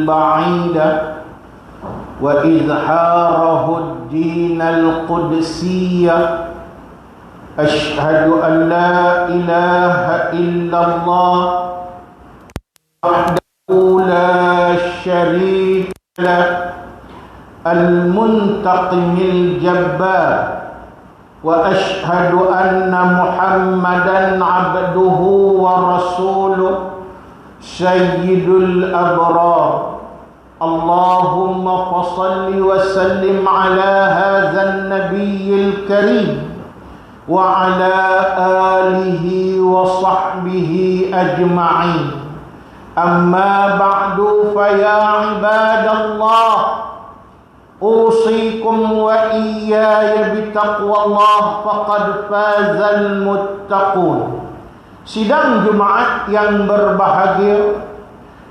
البعيد وإظهاره الدين القدسي. أشهد أن لا إله إلا الله وحده لا شريك له المنتقم الجبار. وأشهد أن محمدا عبده ورسوله سيد الأبرار. اللهم فصل وسلم على هذا النبي الكريم وعلى آله وصحبه أجمعين. أما بعد فيا عباد الله أوصيكم وإياي بتقوى الله فقد فاز المتقون. Sidang Jumaat yang berbahagia,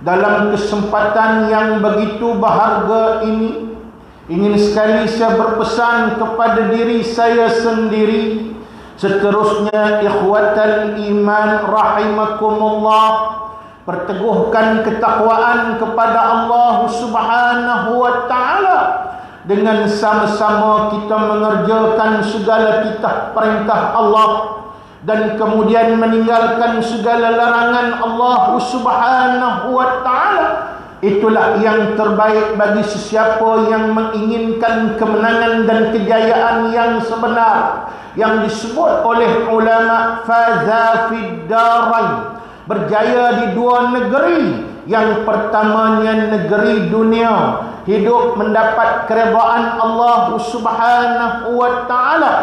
dalam kesempatan yang begitu berharga ini, ingin sekali saya berpesan kepada diri saya sendiri, seterusnya ikhwatal iman rahimakumullah, perteguhkan ketakwaan kepada Allah Subhanahu wa ta'ala dengan sama-sama kita mengerjakan segala titah perintah Allah dan kemudian meninggalkan segala larangan Allah Subhanahu wa ta'ala. Itulah yang terbaik bagi sesiapa yang menginginkan kemenangan dan kejayaan yang sebenar, yang disebut oleh ulama faza fid darain, berjaya di dua negeri. Yang pertamanya negeri dunia, hidup mendapat keredaan Allah Subhanahu wa ta'ala,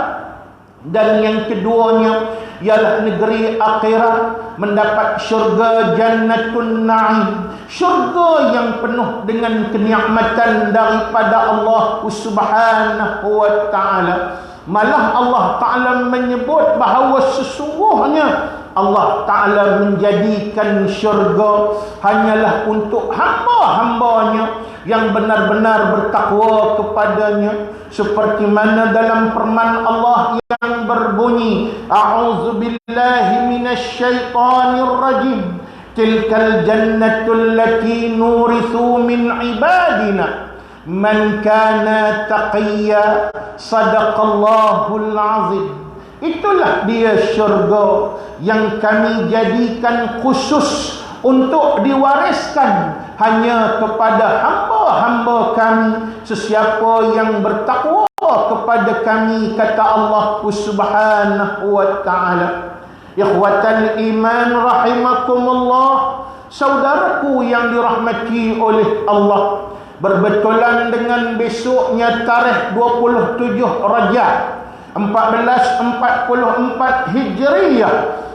dan yang keduanya ialah negeri akhirat, mendapat syurga jannatun na'im, syurga yang penuh dengan kenikmatan daripada Allah Subhanahu wa ta'ala. Malah Allah Ta'ala menyebut bahawa sesungguhnya Allah Ta'ala menjadikan syurga hanyalah untuk hamba-hambanya yang benar-benar bertakwa kepadanya, seperti mana dalam firman Allah yang berbunyi, a'udzubillahi minasyaitonir rajim, tilkal jannatul lati nurithu min ibadina man kana taqiyya, sadaqallahul azim. Itulah dia syurga yang kami jadikan khusus untuk diwariskan hanya kepada hamba-hamba kami, sesiapa yang bertakwa kepada kami, kata Allah Subhanahu wa ta'ala. Ikhwatal iman rahimakumullah, saudaraku yang dirahmati oleh Allah, berbetulan dengan besoknya tarikh 27 Rajab 1444 Hijriyah,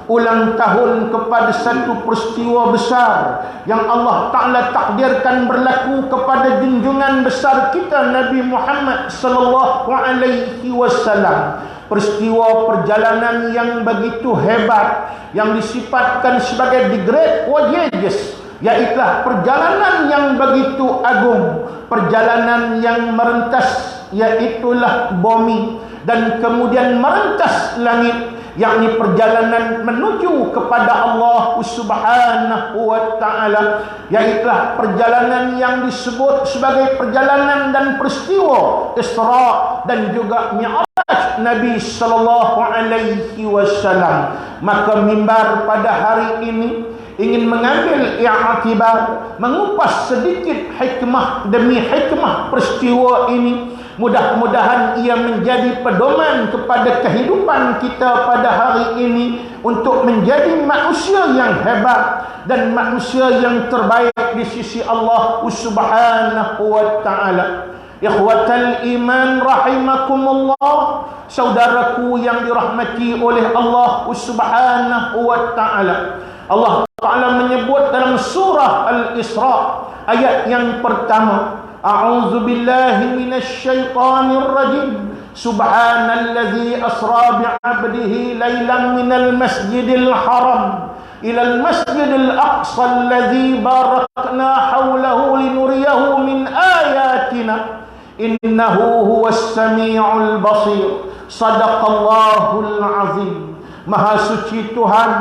ulang tahun kepada satu peristiwa besar yang Allah Ta'ala takdirkan berlaku kepada junjungan besar kita Nabi Muhammad sallallahu alaihi wasallam. Peristiwa perjalanan yang begitu hebat, yang disifatkan sebagai the great voyages, iaitulah perjalanan yang begitu agung, perjalanan yang merentas, iaitulah bumi dan kemudian merentas langit, yakni perjalanan menuju kepada Allah Subhanahu wa ta'ala, iaitulah perjalanan yang disebut sebagai perjalanan dan peristiwa Isra dan juga Mi'raj Nabi sallallahu alaihi wasallam. Maka mimbar pada hari ini ingin mengambil i'tibar, mengupas sedikit hikmah demi hikmah peristiwa ini. Mudah-mudahan ia menjadi pedoman kepada kehidupan kita pada hari ini untuk menjadi manusia yang hebat dan manusia yang terbaik di sisi Allah Subhanahu wa ta'ala. Ikhwatal iman rahimakumullah, saudaraku yang dirahmati oleh Allah Subhanahu wa ta'ala. Allah Ta'ala menyebut dalam surah Al-Isra ayat yang pertama, a'udzu billahi minasyaitonir rajim, subhanalladzi asra bi'abdihi lailan minal masjidil haram ilal masjidil aqsa alladzi barakna hawlahu linuriyahu min ayatina innahu huwas sami'ul basir. Sadaqallahul azim. Maha suci Tuhan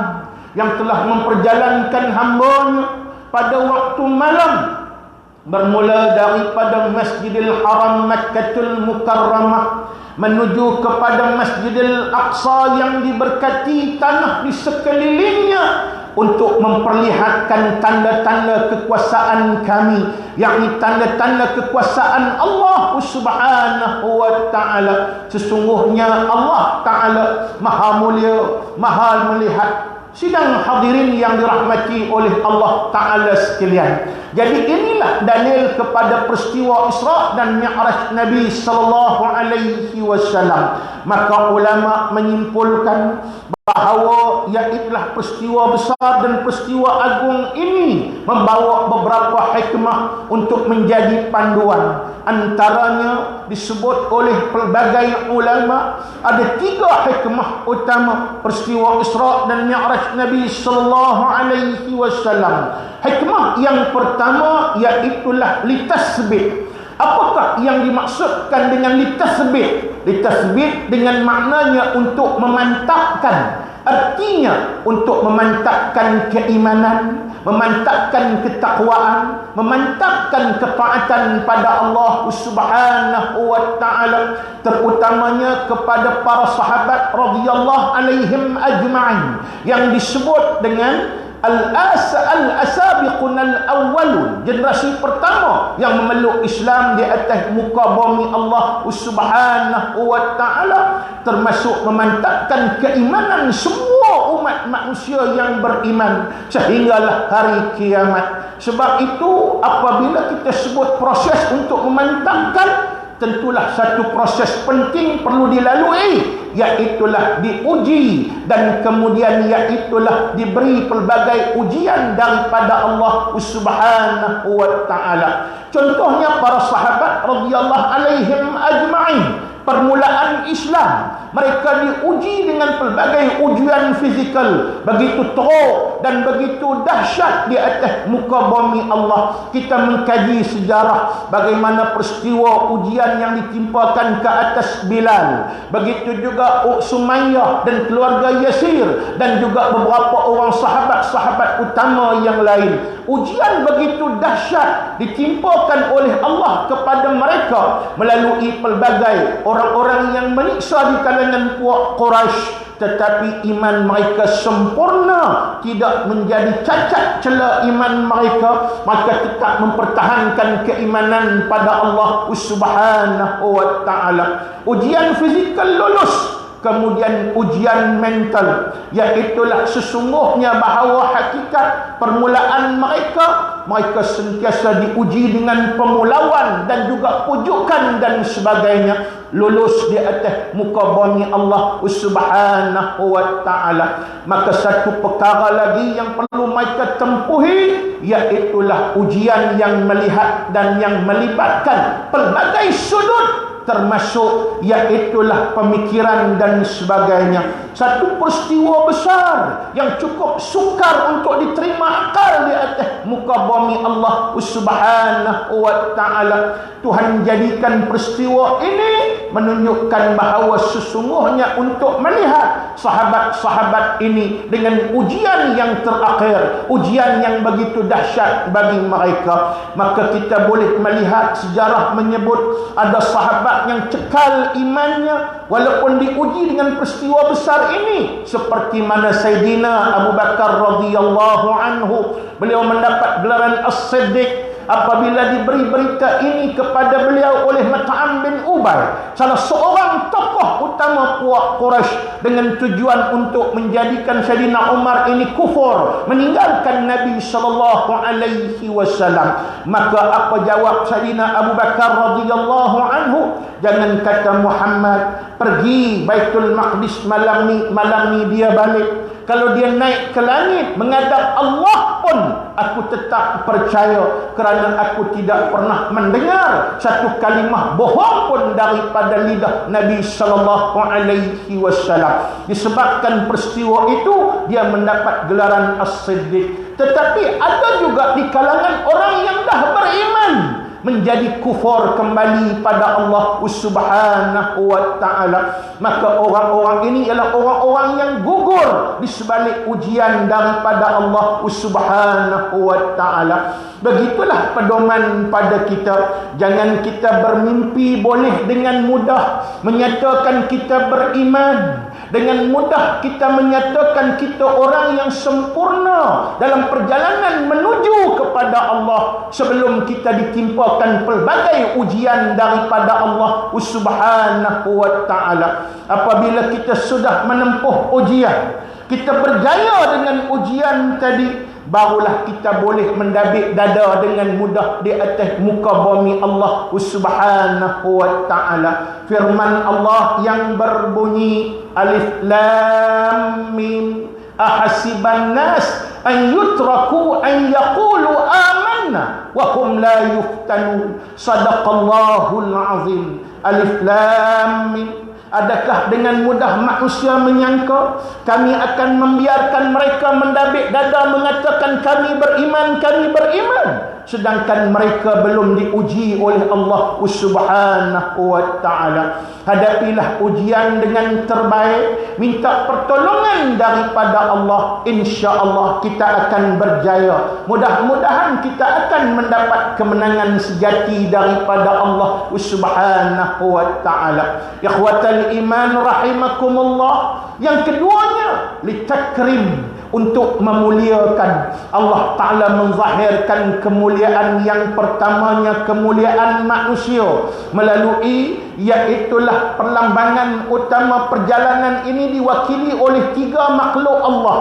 yang telah memperjalankan hamba-Nya pada waktu malam bermula daripada Masjidil Haram Makkatul Mukarramah menuju kepada Masjidil Aqsa yang diberkati tanah di sekelilingnya untuk memperlihatkan tanda-tanda kekuasaan kami, yakni tanda-tanda kekuasaan Allah Subhanahu wa ta'ala. Sesungguhnya Allah Ta'ala Maha Mulia, Maha melihat. Sidang hadirin yang dirahmati oleh Allah Ta'ala sekalian. Jadi inilah dalil kepada peristiwa Isra dan Mi'raj Nabi sallallahu alaihi wasallam. Maka ulama menyimpulkan bahawa iaitulah peristiwa besar dan peristiwa agung ini membawa beberapa hikmah untuk menjadi panduan. Antaranya disebut oleh pelbagai ulama ada 3 hikmah utama peristiwa Isra dan Mi'raj Nabi sallallahu alaihi wasallam. Hikmah yang pertama iaitulah litasbih. Apakah yang dimaksudkan dengan litasbih? Litasbih dengan maknanya untuk memantapkan. Artinya untuk memantapkan keimanan, memantapkan ketakwaan, memantapkan ketaatan pada Allah Subhanahu wa ta'ala, terutamanya kepada para sahabat radhiyallahu alaihim ajma'in yang disebut dengan al-asabiqun al-awwalun, generasi pertama yang memeluk Islam di atas muka bumi Allah Subhanahu wa ta'ala, termasuk memantapkan keimanan semua umat manusia yang beriman sehinggalah hari kiamat. Sebab itu apabila kita sebut proses untuk memantapkan, tentulah satu proses penting perlu dilalui, iaitulah diuji dan kemudian iaitulah diberi pelbagai ujian daripada Allah Subhanahu wa ta'ala. Contohnya para sahabat radhiyallahu alaihim ajma'in, permulaan Islam, mereka diuji dengan pelbagai ujian fizikal begitu teruk dan begitu dahsyat di atas muka bumi Allah. Kita mengkaji sejarah bagaimana peristiwa ujian yang ditimpakan ke atas Bilal, begitu juga Sumayyah dan keluarga Yasir, dan juga beberapa orang sahabat-sahabat utama yang lain. Ujian begitu dahsyat ditimpakan oleh Allah kepada mereka melalui pelbagai orang-orang yang menyiksa di kalangan puak Quraisy, tetapi iman mereka sempurna, tidak menjadi cacat celah iman mereka, maka tetap mempertahankan keimanan pada Allah Subhanahu wa ta'ala. Ujian fizikal lulus, kemudian ujian mental, iaitulah sesungguhnya bahawa hakikat permulaan mereka sentiasa diuji dengan pemulauan dan juga pujukan dan sebagainya. Lulus di atas muka bumi Allah Subhanahu wa ta'ala. Maka satu perkara lagi yang perlu mereka tempuhi, iaitulah ujian yang melihat dan yang melibatkan pelbagai sudut, termasuk iaitulah pemikiran dan sebagainya. Satu peristiwa besar yang cukup sukar untuk diterima akal di atas muka bumi Allah Subhanahu wa ta'ala. Tuhan jadikan peristiwa ini menunjukkan bahawa sesungguhnya untuk melihat sahabat-sahabat ini dengan ujian yang terakhir, ujian yang begitu dahsyat bagi mereka. Maka kita boleh melihat sejarah menyebut ada sahabat yang cekal imannya walaupun diuji dengan peristiwa besar ini, seperti mana Sayyidina Abu Bakar radhiyallahu anhu. Beliau mendapat gelaran As-Siddiq apabila diberi berita ini kepada beliau oleh Mat'am bin Ubay, salah seorang tokoh utama puak Quraisy, dengan tujuan untuk menjadikan Sayyidina Umar ini kufur, meninggalkan Nabi sallallahu alaihi wasallam. Maka apa jawab Sayyidina Abu Bakar radhiyallahu anhu? Jangan kata Muhammad pergi Baitul Maqdis malam ni dia balik. Kalau dia naik ke langit menghadap Allah pun aku tetap percaya, kerana aku tidak pernah mendengar satu kalimah bohong pun daripada lidah Nabi sallallahu alaihi wasallam. Disebabkan peristiwa itu dia mendapat gelaran As-Siddiq. Tetapi ada juga di kalangan orang yang dah beriman menjadi kufur kembali pada Allah Subhanahu wa ta'ala. Maka orang-orang ini ialah orang-orang yang gugur di sebalik ujian daripada Allah Subhanahu wa ta'ala. Begitulah pedoman pada kita. Jangan kita bermimpi boleh dengan mudah menyatakan kita beriman, dengan mudah kita menyatakan kita orang yang sempurna dalam perjalanan menuju kepada Allah sebelum kita ditimpakan pelbagai ujian daripada Allah Subhanahu wa ta'ala. Apabila kita sudah menempuh ujian, kita berjaya dengan ujian tadi, barulah kita boleh mendabik dada dengan mudah di atas muka bumi Allah Subhanahu wa ta'ala. Firman Allah yang berbunyi Alif Lam Mim, ahasiban nas an yutraku an yaqulu amanna wa hum la yuftanun. Sadaqallahul azim. Alif Lam Mim. Adakah dengan mudah manusia menyangka kami akan membiarkan mereka mendabik dada mengatakan kami beriman, sedangkan mereka belum diuji oleh Allah Subhanahu wa ta'ala. Hadapilah ujian dengan terbaik, minta pertolongan daripada Allah, insya-Allah kita akan berjaya. Mudah-mudahan kita akan mendapat kemenangan sejati daripada Allah Subhanahu wa ta'ala. Ikhwatal iman rahimakumullah. Yang keduanya, litakrim, untuk memuliakan. Allah Ta'ala menzahirkan kemuliaan yang pertamanya, kemuliaan manusia, melalui iaitulah perlambangan utama perjalanan ini diwakili oleh tiga makhluk Allah.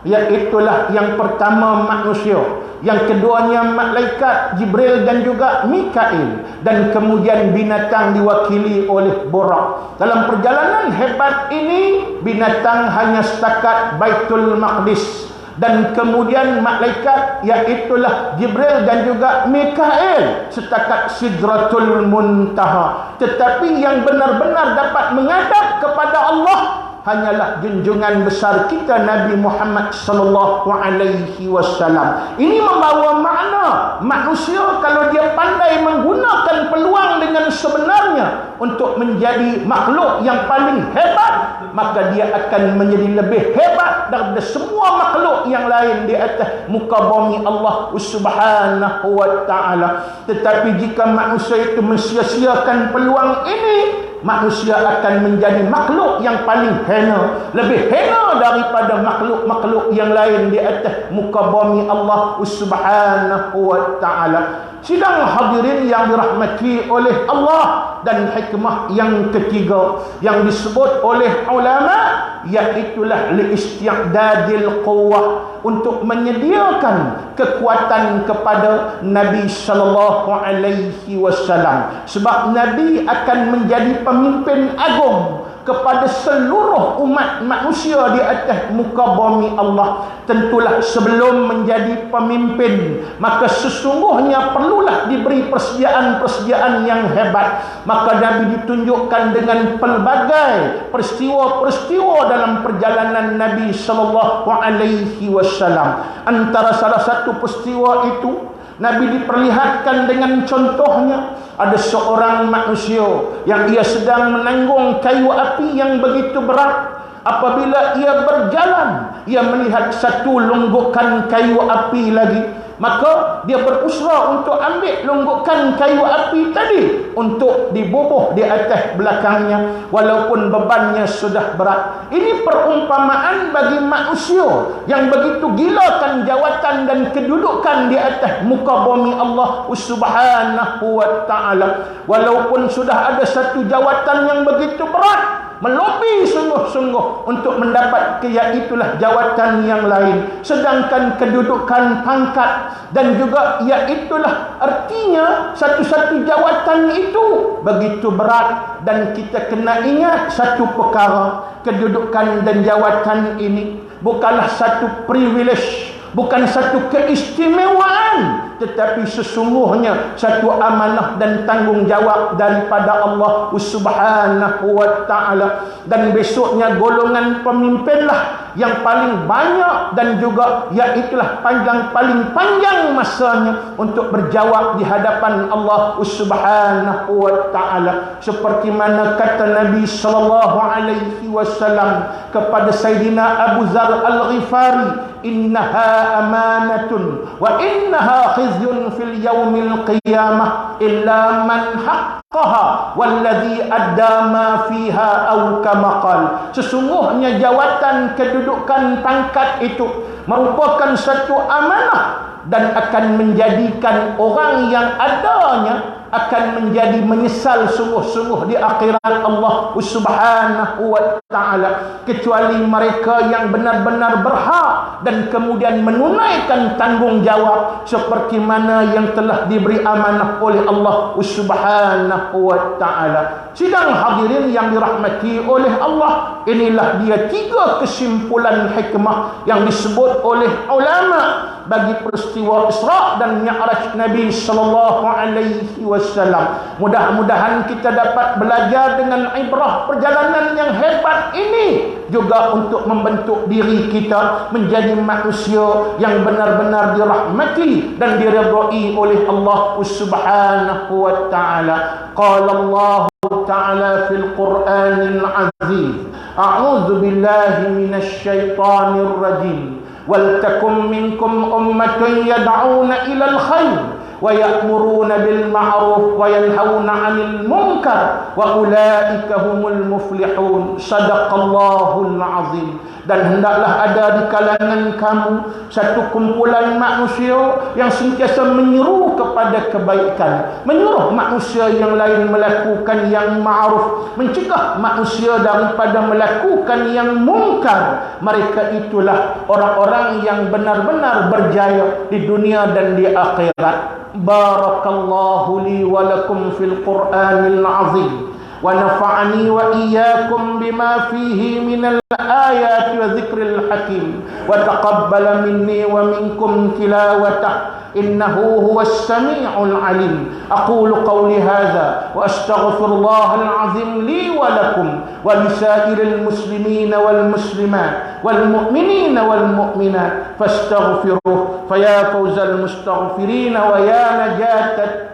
Iaitulah yang pertama manusia, yang keduanya malaikat Jibril dan juga Mikail, dan kemudian binatang diwakili oleh Burak. Dalam perjalanan hebat ini, binatang hanya setakat Baitul Maqdis, dan kemudian malaikat iaitulah Jibril dan juga Mikail setakat Sidratul Muntaha. Tetapi yang benar-benar dapat menghadap kepada Allah hanyalah junjungan besar kita Nabi Muhammad sallallahu alaihi wasallam. Ini membawa makna manusia kalau dia pandai menggunakan peluang dengan sebenarnya untuk menjadi makhluk yang paling hebat, maka dia akan menjadi lebih hebat daripada semua makhluk yang lain di atas muka bumi Allah Subhanahu wa ta'ala. Tetapi jika manusia itu mensia-siakan peluang ini, manusia akan menjadi makhluk yang paling hina, lebih hina daripada makhluk-makhluk yang lain di atas muka bumi Allah Subhanahu wa ta'ala. Sidang hadirin yang dirahmati oleh Allah, dan hikmah yang ketiga yang disebut oleh ulama iaitulah liisti'dadil quwwah, untuk menyediakan kekuatan kepada Nabi sallallahu alaihi wasallam. Sebab Nabi akan menjadi pemimpin agung kepada seluruh umat manusia di atas muka bumi Allah. Tentulah sebelum menjadi pemimpin, maka sesungguhnya perlulah diberi persediaan-persediaan yang hebat. Maka Nabi ditunjukkan dengan pelbagai peristiwa-peristiwa dalam perjalanan Nabi sallallahu alaihi wasallam. Antara salah satu peristiwa itu, Nabi diperlihatkan dengan contohnya, ada seorang manusia yang ia sedang menanggung kayu api yang begitu berat. Apabila ia berjalan, ia melihat satu longgokan kayu api lagi. Maka dia berusaha untuk ambil longgokan kayu api tadi untuk dibubuh di atas belakangnya, walaupun bebannya sudah berat. Ini perumpamaan bagi manusia yang begitu gilakan jawatan dan kedudukan di atas muka bumi Allah Subhanahu wa ta'ala. Walaupun sudah ada satu jawatan yang begitu berat, melobi sungguh-sungguh untuk mendapat iaitulah jawatan yang lain, sedangkan kedudukan pangkat dan juga iaitulah artinya satu-satu jawatan itu begitu berat. Dan kita kena ingat satu perkara, kedudukan dan jawatan ini bukanlah satu privilege, bukan satu keistimewaan, tetapi sesungguhnya satu amanah dan tanggungjawab daripada Allah Subhanahu wa ta'ala. Dan besoknya golongan pemimpinlah yang paling banyak dan juga iaitulah paling panjang masanya untuk berjawab di hadapan Allah Subhanahu wa taala, seperti mana kata Nabi sallallahu alaihi wasallam kepada Sayyidina Abu Dzar Al-Ghifari, innaha amanatun wa innaha khizyun fil yaumil qiyamah illa man haqqaha walladhi adda ma fiha aw kama qal. Sesungguhnya jawatan kedudukan pangkat itu merupakan satu amanah dan akan menjadikan orang yang adanya akan menjadi menyesal sungguh-sungguh di akhirat Allah Subhanahu wa taala, kecuali mereka yang benar-benar berhak dan kemudian menunaikan tanggungjawab seperti mana yang telah diberi amanah oleh Allah Subhanahu wa taala. Sidang hadirin yang dirahmati oleh Allah, inilah dia 3 kesimpulan hikmah yang disebut oleh ulama bagi peristiwa Isra dan Mi'raj Nabi sallallahu alaihi wasallam. Mudah-mudahan kita dapat belajar dengan ibrah perjalanan yang hebat ini juga untuk membentuk diri kita menjadi manusia yang benar-benar dirahmati dan diridai oleh Allah Subhanahu wa taala. Qala Allah ta'ala fil Qur'anil Aziz, a'udzu billahi minasy syaithanir rajim. Waltakum minkum ummatun yad'una ilal khair wa ya'muruna bil ma'ruf wa yanhauna 'anil munkar wa ulaika humul muflihun. Shadaqallahul azim. Dan hendaklah ada di kalangan kamu satu kumpulan manusia yang sentiasa menyeru kepada kebaikan, menyuruh manusia yang lain melakukan yang ma'ruf, mencegah manusia daripada melakukan yang mungkar. Mereka itulah orang-orang yang benar-benar berjaya di dunia dan di akhirat. Barakallahu li wa lakum fil Qur'anil azim wa nafa'ani wa iyyakum bima fihi minal ayati wa dzikril hakim wa taqabbala minni wa minkum tilawatah innahu huwas sami'ul alim. Aqulu qawli hadza wa astaghfirullahal azim li wa lakum wa lisairil muslimina wal muslimat wal mu'minina wal mu'minat fastaghfiruh faya fawzal mustaghfirin wa ya najatat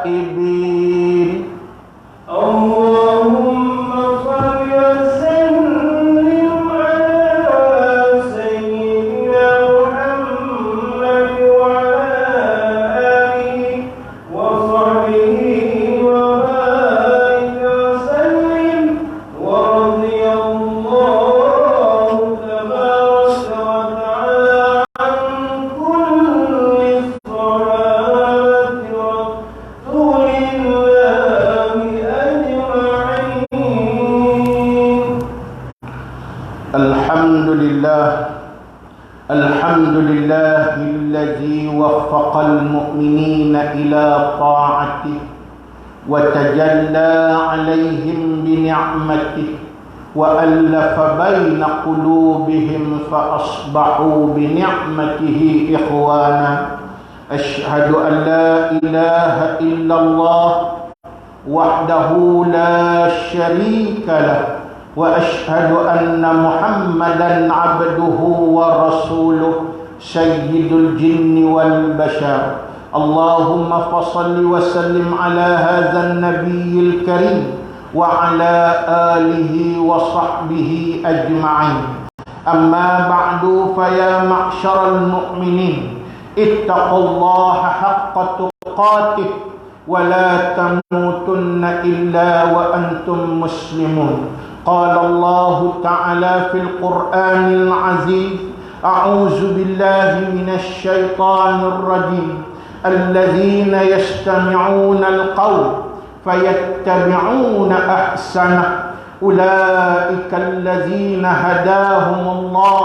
taibin. Allahumma salli wa sallim ala sayyidina Muhammad wa ala alihi wa sahbihi wa barik wa sallim wa radiyallahu tabaraka wa ta'ala an kulli salati wa rasulillah. الحمد لله الذي وفق المؤمنين إلى طاعته وتجلى عليهم بنعمته وألف بين قلوبهم فأصبحوا بنعمته إخوانا. أشهد أن لا إله إلا الله وحده لا شريك له وأشهد أن محمدا عبده ورسوله سيد الجن والبشر. اللهم فصل وسلم على هذا النبي الكريم وعلى آله وصحبه أجمعين. أما بعد فيا معشر المؤمنين اتقوا الله حق تقاته ولا تموتن إلا وأنتم مسلمون. قال الله تعالى في القرآن العزيز أعوذ بالله من الشيطان الرجيم الذين يستمعون القول فيتبعون أحسنه أولئك الذين هداهم الله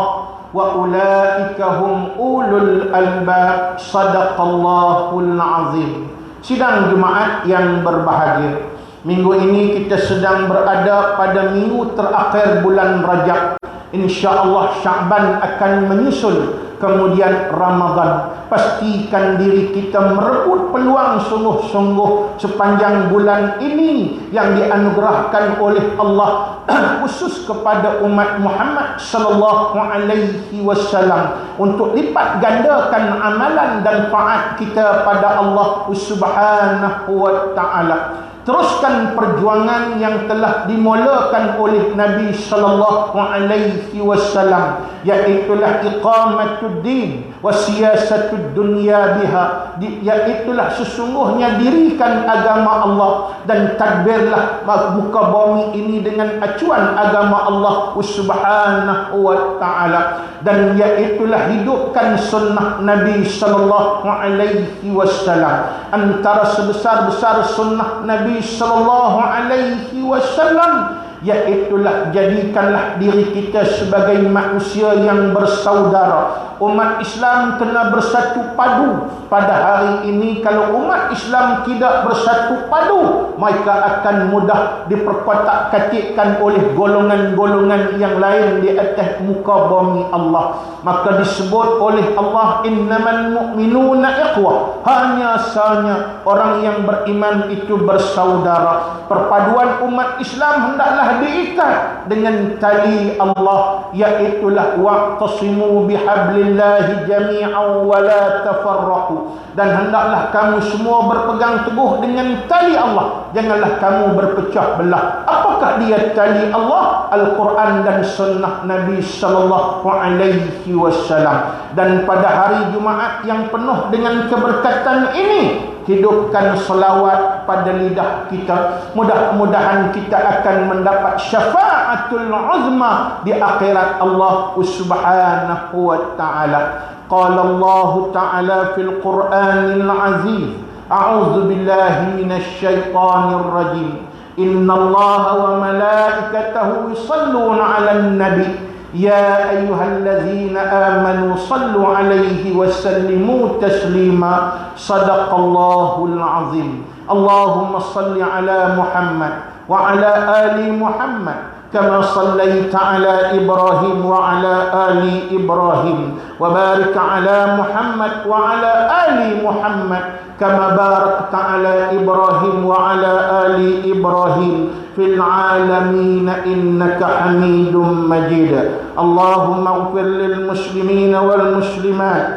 وأولئك هم أولو الألباب. صدق الله العظيم. Sidang Jumaat yang berbahagia, minggu ini kita sedang berada pada minggu terakhir bulan Rajab. InsyaAllah Sya'ban akan menyusul kemudian Ramadan. Pastikan diri kita merebut peluang sungguh-sungguh sepanjang bulan ini yang dianugerahkan oleh Allah khusus kepada umat Muhammad sallallahu alaihi wasallam untuk lipat gandakan amalan dan taat kita pada Allah Subhanahu wa taala. Teruskan perjuangan yang telah dimulakan oleh Nabi sallallahu alaihi wasallam, iaitulah iqamatud din wa siyasatud dunya biha, iaitulah sesungguhnya dirikan agama Allah dan tadbirlah muka bumi ini dengan acuan agama Allah Subhanahu wa taala, dan iaitulah hidupkan sunnah Nabi sallallahu alaihi wasallam. Antara sebesar-besar sunnah Nabi sallallahu alaihi wasallam iaitulah jadikanlah diri kita sebagai manusia yang bersaudara. Umat Islam kena bersatu padu. Pada hari ini kalau umat Islam tidak bersatu padu, maka akan mudah diperkotak-katikkan oleh golongan-golongan yang lain di atas muka bumi Allah. Maka disebut oleh Allah, innamal mu'minuna ikhwah, hanya sahaja orang yang beriman itu bersaudara. Perpaduan umat Islam hendaklah diikat dengan tali Allah, iaitulah wa'tasimu bihablillahi jami'an wa la tafarraqu, dan hendaklah kamu semua berpegang teguh dengan tali Allah, janganlah kamu berpecah belah. Apakah dia tali Allah? Al-Quran dan sunnah Nabi sallallahu alaihi wasallam. Dan pada hari Jumaat yang penuh dengan keberkatan ini, hidupkan selawat pada lidah kita. Mudah-mudahan kita akan mendapat syafaatul uzma di akhirat Allah Subhanahu wa taala. Qala Allah taala fil Qur'anil aziz, a'udzu billahi minasy syaithanir rajim. Innallaha wa malaikatahu yusholluna 'alan nabi ya ayyuhallazina amanu sallu 'alaihi wa sallimu taslima. Shadaqallahul azim. Allahumma salli 'ala Muhammad wa 'ala ali Muhammad كما صليت على إبراهيم وعلى آل إبراهيم وبارك على محمد وعلى آل محمد كما باركت على إبراهيم وعلى آل إبراهيم في العالمين إنك حميد مجيد. اللهم اغفر للمسلمين والمسلمات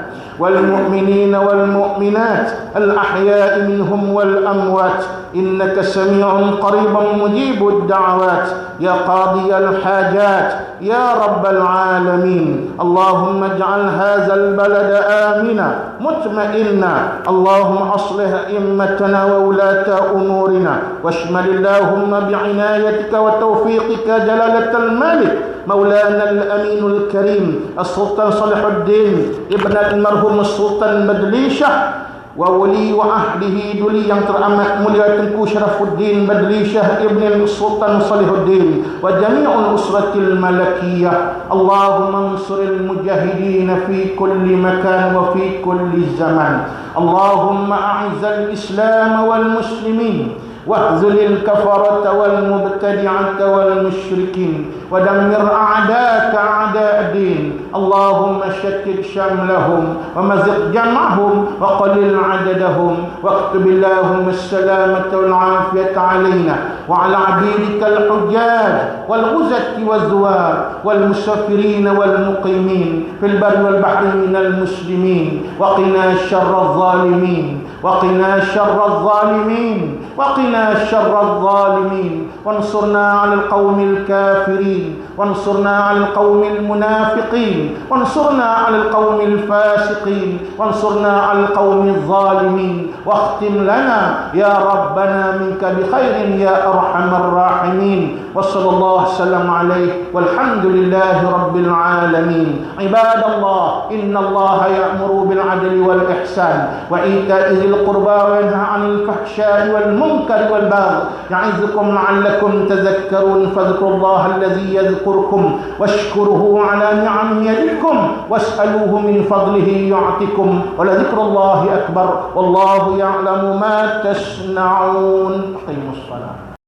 والمؤمنين والمؤمنات الأحياء منهم والأموات إنك سميع قريب مجيب الدعوات يا قاضي الحاجات يا رب العالمين. اللهم اجعل هذا البلد آمنا مطمئنا. اللهم أصلح أئمتنا وولاة أمورنا واشمل اللهم بعنايتك وتوفيقك جلالة الملك مولانا الأمين الكريم السلطان صالح الدين ابن المرحوم السلطان بدليشة وولي وأهله دولي yang teramat mulia Tengku Syarafuddin Badlishah ibn Sultan Salihuddin wa jami'ul usratil malakiyah. Allahumma ansuril mujahidin fi kulli makan wa fi kulli zaman. Allahumma a'izzal islam wal muslimin واخذل الكفرة والمبتدعة والمشركين ودمر أعداءك أعداء الدين. اللهم شتت شملهم ومزق جمعهم وقلل عددهم واكتب اللهم السلامة والعافية علينا وعلى عبيدك الحجاج والغزاة والزوار والمسافرين والمقيمين في البر والبحر من المسلمين. وقنا شر الظالمين وقنا شر الظالمين وقنا شر الظالمين وانصرنا على القوم الكافرين وانصرنا على القوم المنافقين وانصرنا على القوم الفاسقين وانصرنا على القوم الظالمين واختم لنا يا ربنا منك بخير يا أرحم الراحمين. وصلى الله وسلم عليه والحمد لله رب العالمين. عباد الله إن الله يأمر بالعدل والإحسان وإيتاء ذي القربى وينهى عن الفحشاء والمنكر والبغي يعظكم لعلكم تذكرون. فاذكروا الله الذي يذكركم واشكروه على نعمه يزدكم واسألوه من فضله يعطكم ولذكر الله أكبر والله يعلم ما تصنعون. أقيموا الصلاة.